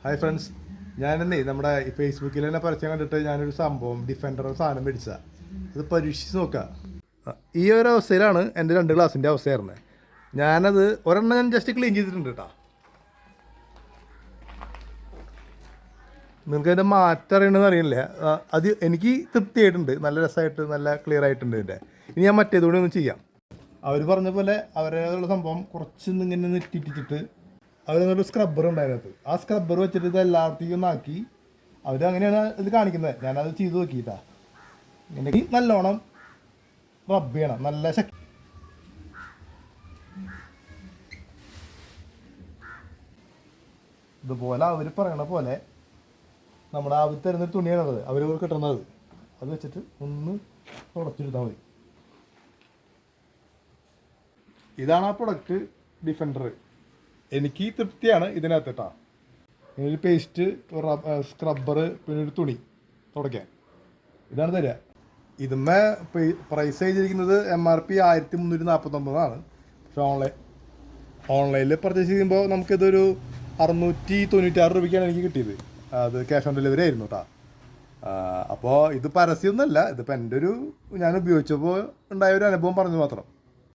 Hi friends, ഞാനെന്നേ നമ്മുടെ ഫേസ്ബുക്കിൽ തന്നെ പരസ്യം കണ്ടിട്ട് ഞാനൊരു സംഭവം ഡിഫൻഡർ സാധനം മേടിച്ചതാണ്. അത് പരീക്ഷിച്ച് നോക്കുക. ഈ ഒരു അവസ്ഥയിലാണ് എൻ്റെ 2 ഗ്ലാസിൻ്റെ അവസ്ഥയായിരുന്നത്. ഞാനത് ഒരെണ്ണം ഞാൻ ജസ്റ്റ് ക്ലീൻ ചെയ്തിട്ടുണ്ട് കേട്ടോ. നിങ്ങൾക്ക് അതിൻ്റെ മാറ്റം അറിയണമെന്ന് അറിയില്ല. അത് എനിക്ക് തൃപ്തിയായിട്ടുണ്ട്, നല്ല രസമായിട്ട് നല്ല ക്ലിയർ ആയിട്ടുണ്ട്. ഇതിൻ്റെ ഇനി ഞാൻ മറ്റേതുകൂടി ഒന്ന് ചെയ്യാം. അവർ പറഞ്ഞ പോലെ അവരുടെ സംഭവം കുറച്ചൊന്നിങ്ങനെ നെറ്റിട്ടിച്ചിട്ട് അവരൊരു സ്ക്രബ്ബർ ഉണ്ടായിരുന്നത്, ആ സ്ക്രബ്ബർ വെച്ചിട്ട് ഇത് എല്ലായിടത്തേക്കും ഒന്നാക്കി അവർ അങ്ങനെയാണ് ഇത് കാണിക്കുന്നത്. ഞാനത് ചെയ്ത് നോക്കിയിട്ടാ. എനിക്ക് നല്ലോണം റബ്ബ് ചെയ്യണം, നല്ല ശക്തി. ഇതുപോലെ അവർ പറയണ പോലെ നമ്മുടെ അവർ തരുന്നൊരു തുണിയാണത്, അവർ കിട്ടുന്നത്. അത് വെച്ചിട്ട് ഒന്ന് തുടച്ചെടുത്താൽ മതി. ഇതാണ് ആ പ്രൊഡക്റ്റ് ഡിഫൻഡർ. എനിക്ക് തൃപ്തിയാണ് ഇതിനകത്ത് കേട്ടോ. ഒരു പേസ്റ്റ്, സ്ക്രബ്ബർ, പിന്നെ ഒരു തുണി തുടയ്ക്കാൻ, ഇതാണ് തരിക. ഇതുമ്മേ പ്രൈസ് ചെയ്തിരിക്കുന്നത് MRP 1349. പക്ഷേ ഓൺലൈനിൽ പർച്ചേസ് ചെയ്യുമ്പോൾ നമുക്കിതൊരു 696 രൂപയ്ക്കാണ് എനിക്ക് കിട്ടിയത്. അത് ക്യാഷ് ഓൺ ഡെലിവറി ആയിരുന്നു കേട്ടോ. അപ്പോൾ ഇത് പരസ്യമൊന്നുമല്ല, ഇതിപ്പോൾ എൻ്റെ ഞാൻ ഉപയോഗിച്ചപ്പോൾ ഉണ്ടായ ഒരു അനുഭവം പറഞ്ഞു മാത്രം.